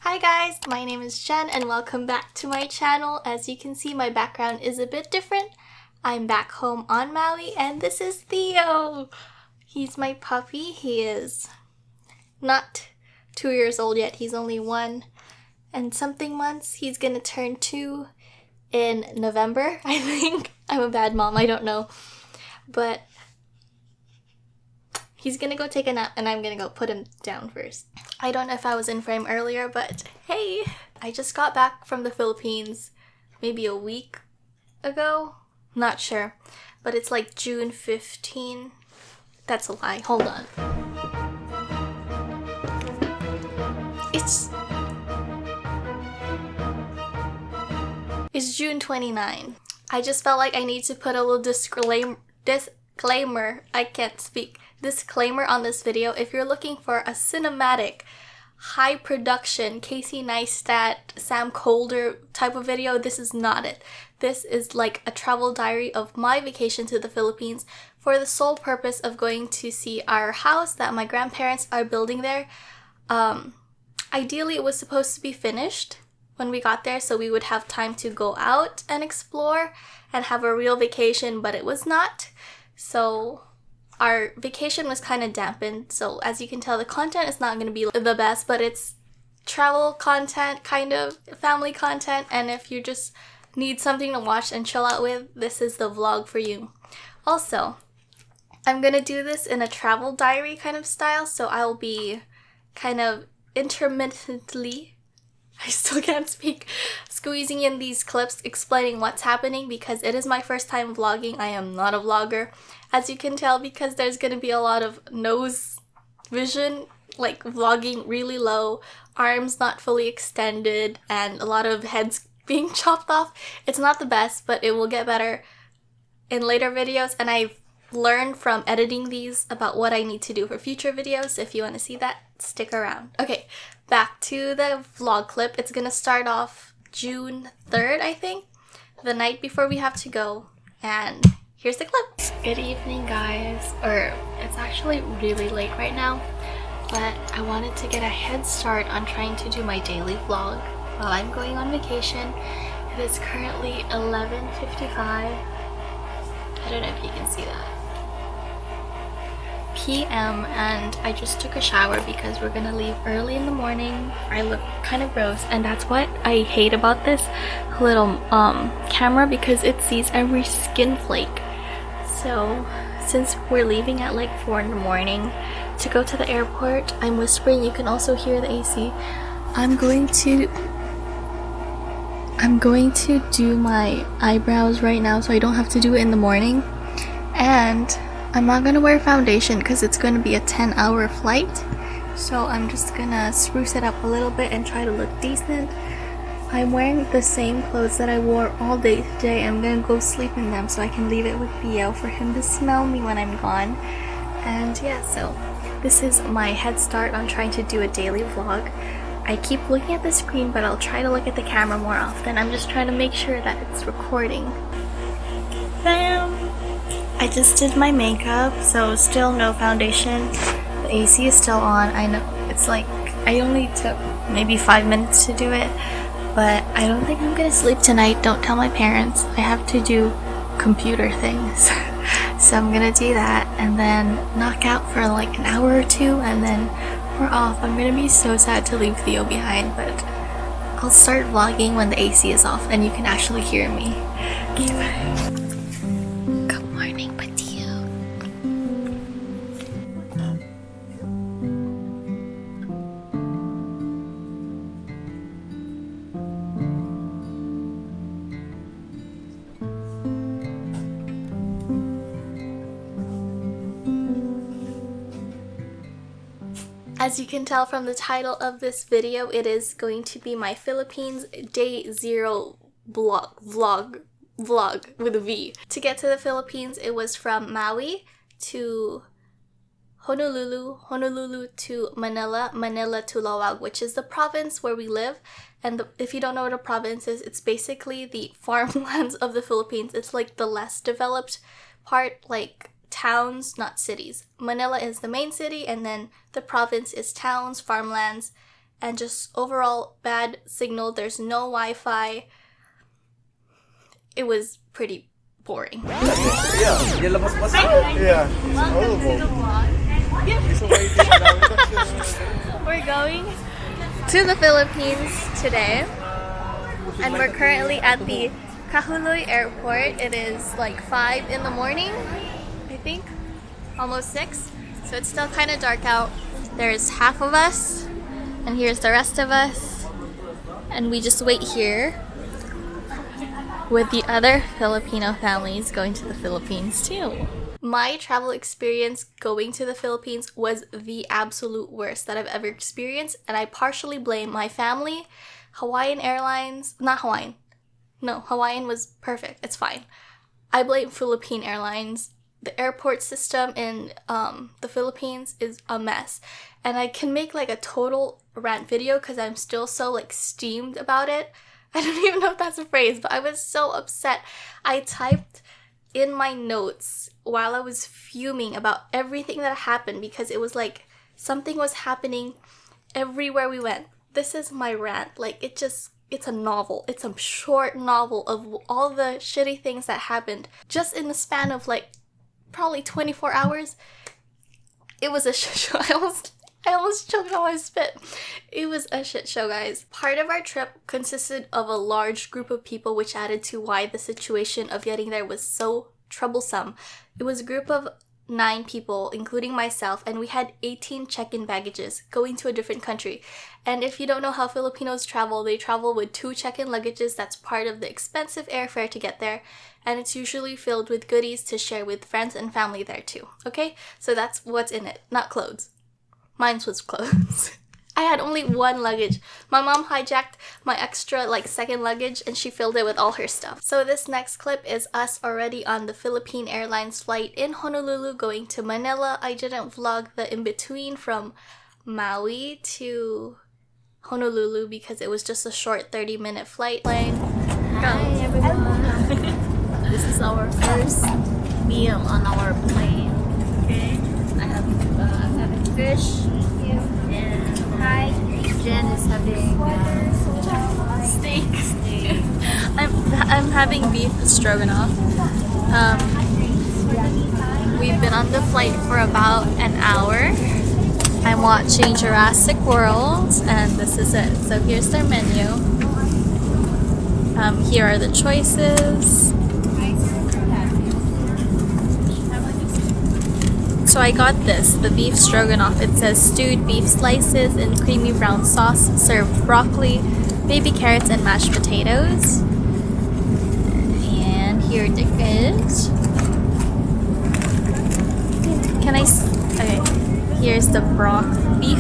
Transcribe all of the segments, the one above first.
Hi guys, my name is Jen and welcome back to my channel. As you can see, my background is a bit different. I'm back home on Maui and this is Theo. He's my puppy. He is not 2 years old yet. He's only 1 and something months. He's gonna turn 2 in November, I think. I'm a bad mom, I don't know. But he's gonna go take a nap and I'm gonna go put him down first. I don't know if I was in frame earlier, but hey! I just got back from the Philippines maybe a week ago. Not sure. But it's like June 15. That's a lie. Hold on. It's June 29. I just felt like I need to put a little disclaimer. I can't speak. Disclaimer on this video. If you're looking for a cinematic, high production, Casey Neistat, Sam Colder type of video, this is not it. This is like a travel diary of my vacation to the Philippines for the sole purpose of going to see our house that my grandparents are building there. Ideally, it was supposed to be finished when we got there, so we would have time to go out and explore and have a real vacation, but it was not. So our vacation was kind of dampened, so as you can tell, the content is not going to be the best, but it's travel content, kind of family content, and if you just need something to watch and chill out with, this is the vlog for you. Also, I'm going to do this in a travel diary kind of style, so I'll be kind of intermittently, I still can't speak, squeezing in these clips explaining what's happening because it is my first time vlogging. I am not a vlogger, as you can tell, because there's going to be a lot of nose vision, like vlogging really low, arms not fully extended, and a lot of heads being chopped off. It's not the best, but it will get better in later videos, and I've learned from editing these about what I need to do for future videos. If you want to see that, stick around. Okay, back to the vlog clip. It's gonna start off June 3rd, I think, the night before we have to go, and here's the clip. Good evening, guys. Or it's actually really late right now, but I wanted to get a head start on trying to do my daily vlog while I'm going on vacation. It is currently 11:55. I don't know if you can see that. PM, and I just took a shower because we're gonna leave early in the morning. I look kind of gross, and that's what I hate about this little camera, because it sees every skin flake. So since we're leaving at like 4 in the morning to go to the airport, I'm whispering, you can also hear the AC. I'm going to do my eyebrows right now so I don't have to do it in the morning, and I'm not gonna wear foundation because it's gonna be a 10-hour flight, so I'm just gonna spruce it up a little bit and try to look decent. I'm wearing the same clothes that I wore all day today. I'm gonna go sleep in them so I can leave it with Theo for him to smell me when I'm gone. And yeah, so this is my head start on trying to do a daily vlog. I keep looking at the screen, but I'll try to look at the camera more often. I'm just trying to make sure that it's recording. Bam! I just did my makeup, so still no foundation. The AC is still on. I know it's like, I only took maybe 5 minutes to do it, but I don't think I'm gonna sleep tonight. Don't tell my parents. I have to do computer things. So I'm gonna do that and then knock out for like an hour or 2 and then we're off. I'm gonna be so sad to leave Theo behind, but I'll start vlogging when the AC is off and you can actually hear me. Okay, bye. Good morning, Patio. As you can tell from the title of this video, it is going to be my Philippines Day 0 vlog with a V. To get to the Philippines, it was from Maui to Honolulu, Honolulu to Manila, Manila to Loag, which is the province where we live. And if you don't know what a province is, it's basically the farmlands of the Philippines. It's like the less developed part, like towns, not cities. Manila is the main city, and then the province is towns, farmlands, and just overall bad signal. There's no Wi-Fi. It was pretty boring. Yeah, yeah, it's horrible. We're going to the Philippines today, and we're currently at the Kahului airport. It is like 5 in the morning, I think, almost 6. So it's still kind of dark out. There's half of us, and here's the rest of us, and we just wait here with the other Filipino families going to the Philippines too. My travel experience going to the Philippines was the absolute worst that I've ever experienced, and I partially blame my family, Hawaiian Airlines, not Hawaiian. No, Hawaiian was perfect. It's fine. I blame Philippine Airlines. The airport system in the Philippines is a mess, and I can make like a total rant video because I'm still so like steamed about it. I don't even know if that's a phrase, but I was so upset. I typed in my notes while I was fuming about everything that happened because it was like something was happening everywhere we went. This is my rant. Like it's a novel. It's a short novel of all the shitty things that happened just in the span of like probably 24 hours. It was a shit show. I almost choked on my spit. It was a shit show, guys. Part of our trip consisted of a large group of people, which added to why the situation of getting there was so troublesome. It was a group of 9 people, including myself, and we had 18 check-in baggages going to a different country. And if you don't know how Filipinos travel, they travel with 2 check-in luggages. That's part of the expensive airfare to get there, and it's usually filled with goodies to share with friends and family there too. Okay? So that's what's in it, not clothes. Mine was clothes. I had only 1 luggage. My mom hijacked my extra like second luggage and she filled it with all her stuff. So this next clip is us already on the Philippine Airlines flight in Honolulu going to Manila. I didn't vlog the in-between from Maui to Honolulu because it was just a short 30-minute flight. Plane. Hi everyone. This is our first meal on our plane. Okay. I'm having fish. And hi, Jen is having steak. I'm having beef stroganoff. We've been on the flight for about an hour. I'm watching Jurassic World, and this is it. So here's their menu. Here are the choices. So I got this, the beef stroganoff. It says stewed beef slices in creamy brown sauce, served broccoli, baby carrots, and mashed potatoes. And here it is. Okay, here's the broth beef.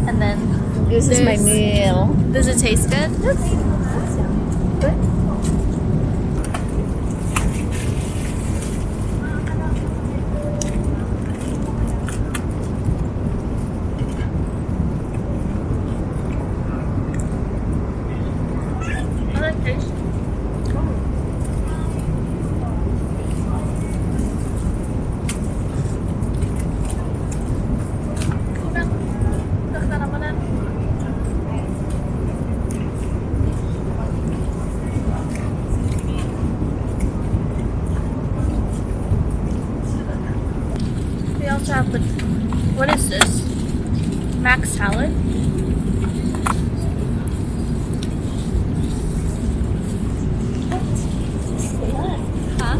And then This is my meal. Does it taste good? Good. We also have the, what is this? Mac salad? Huh?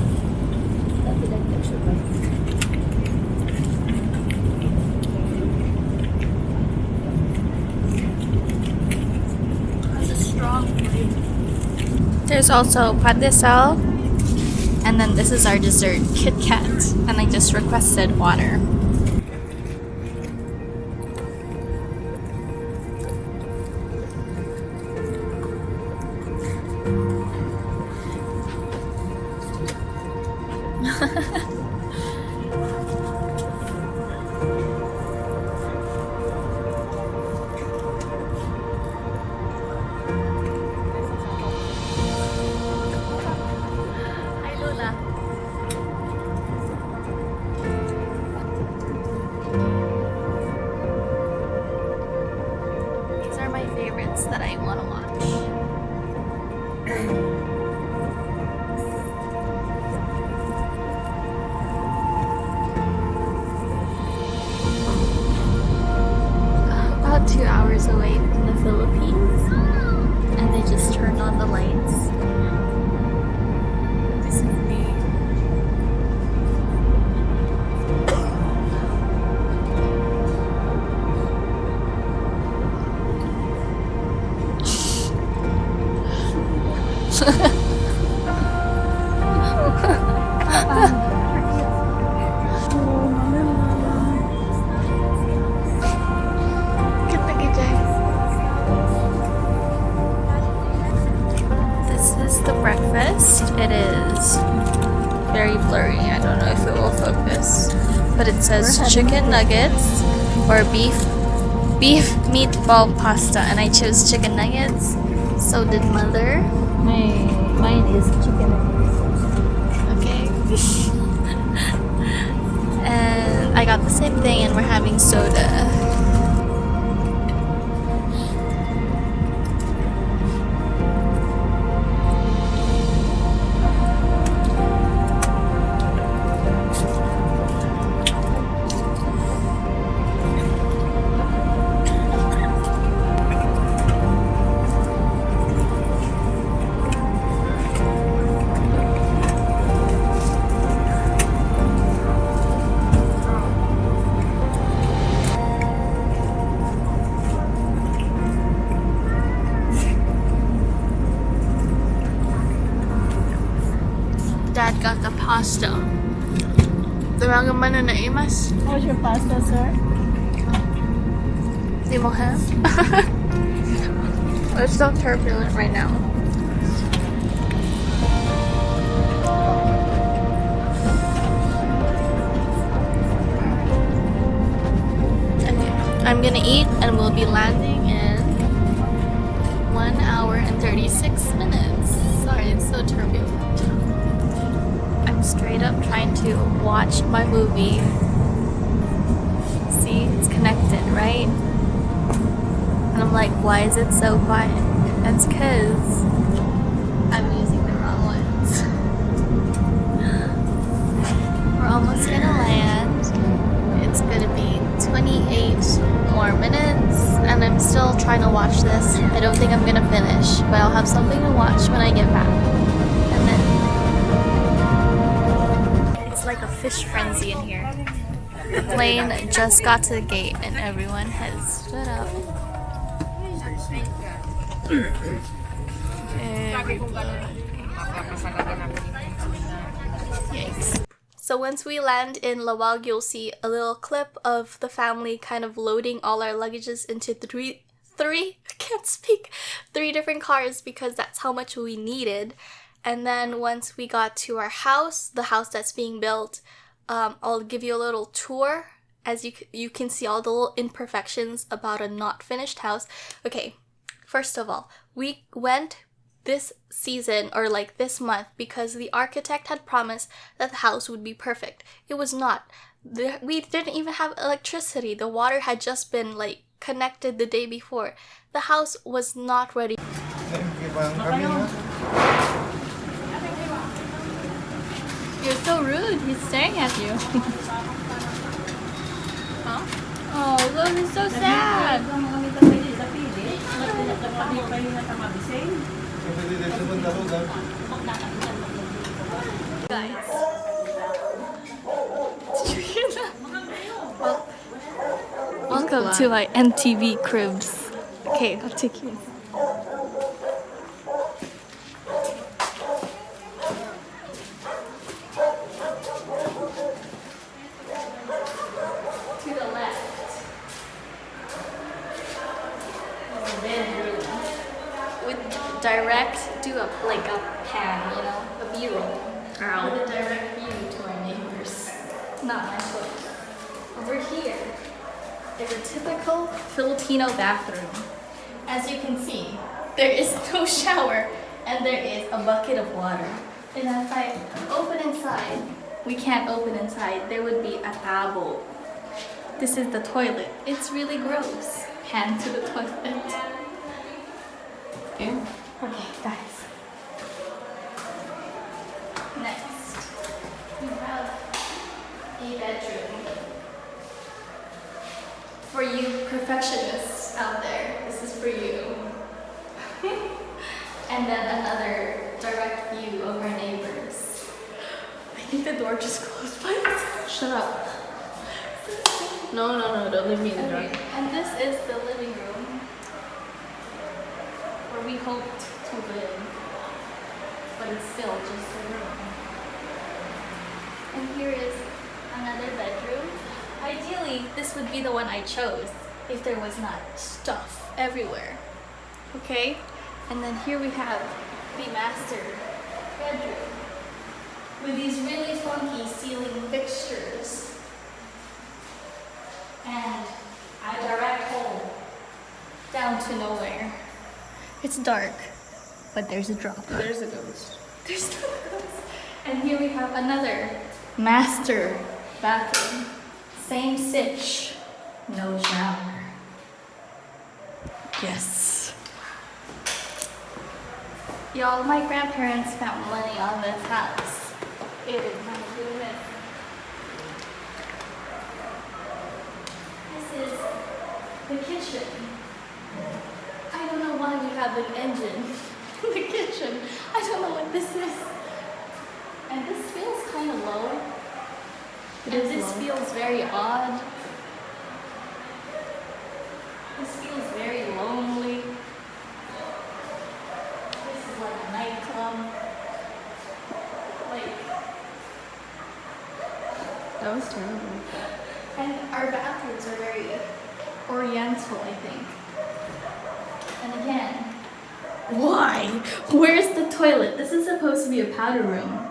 That's a strong flavor. There's also pandesal. And then this is our dessert, Kit Kat. And I just requested water. my favorites that I want to watch. About 2 hours away from the Philippines, and they just turned on the lights. This is me. This is the breakfast. It is very blurry. I don't know if it will focus. But it says chicken nuggets or beef meatball pasta, and I chose chicken nuggets. So did mother. Mine is chicken. Okay. And I got the same thing, and we're having soda. Dad got the pasta. Talagang mananaimas. How's your pasta, sir? Di mo have? It's so turbulent right now. Okay, I'm gonna eat and we'll be landing in 1 hour and 36 minutes. Sorry, it's so turbulent. I'm straight up trying to watch my movie. See, it's connected, right? And I'm like, why is it so quiet? That's because I'm using the wrong ones. We're almost gonna land. It's gonna be 28 more minutes, and I'm still trying to watch this. I don't think I'm gonna finish, but I'll have something to watch when I get back. And then it's like a fish frenzy in here. The plane just got to the gate and everyone has stood up. Yikes. So once we land in Lawag, you'll see a little clip of the family kind of loading all our luggages into three different cars because that's how much we needed. And then once we got to our house, the house that's being built, I'll give you a little tour as you can see all the little imperfections about a not finished house. Okay, first of all, we went this season or like this month because the architect had promised that the house would be perfect. It was not. We didn't even have electricity. The water had just been like connected the day before. The house was not ready. You're so rude. He's staring at you. Huh? Oh, look, he's so sad. Guys. Did you hear that? Welcome to my MTV cribs. Okay, I'll take you. Direct, do a pan, you know, a B-roll. With a direct view to our neighbors. Not my foot. Over here is a typical Filipino bathroom. As you can see, there is no shower and there is a bucket of water. And if I open inside, we can't open inside. There would be a tabo. This is the toilet. It's really gross. Hand to the toilet. And then another direct view of our neighbors. I think the door just closed by itself. Shut up. No, don't leave me in the dark. Okay, and this is the living room where we hoped to live, but it's still just a room. And here is another bedroom. Ideally, this would be the one I chose if there was not stuff everywhere. Okay? And then here we have the master bedroom with these really funky ceiling fixtures. And a direct hole down to nowhere. It's dark, but there's a drop. There's a ghost. There's no ghost. And here we have another master bathroom. Same sitch, no shower. Yes. Y'all, my grandparents found money on this house. It is not good. This is the kitchen. I don't know why we have an engine in the kitchen. I don't know what this is. And this feels kind of low. And this feels very odd. This feels very lonely. This is like a nightclub. Like, That was terrible. and our bathrooms are very oriental, I think. And again, why? Where's the toilet? This is supposed to be a powder room.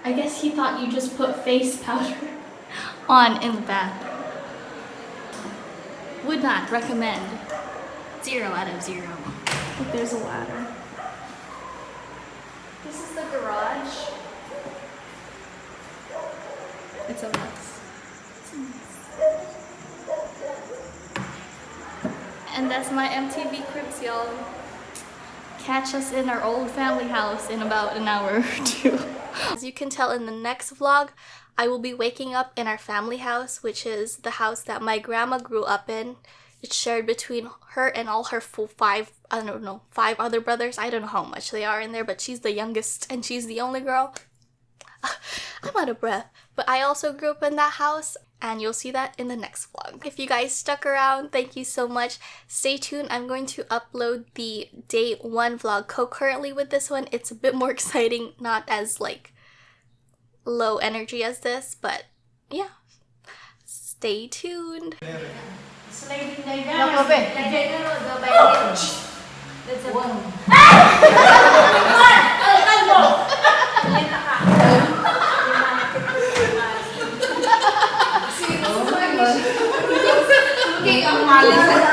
I guess he thought you just put face powder on in the bathroom. Would not recommend. 0 out of 0. But there's a ladder. This is the garage. It's a mess. And that's my MTV Cribs, y'all. Catch us in our old family house in about an hour or 2. As you can tell in the next vlog, I will be waking up in our family house, which is the house that my grandma grew up in. It's shared between her and all her full 5 other brothers. I don't know how much they are in there, but she's the youngest and she's the only girl. I'm out of breath. But I also grew up in that house, and you'll see that in the next vlog. If you guys stuck around, thank you so much. Stay tuned. I'm going to upload the day 1 vlog concurrently with this one. It's a bit more exciting, not as like low energy as this, but yeah. Stay tuned. Ang malas.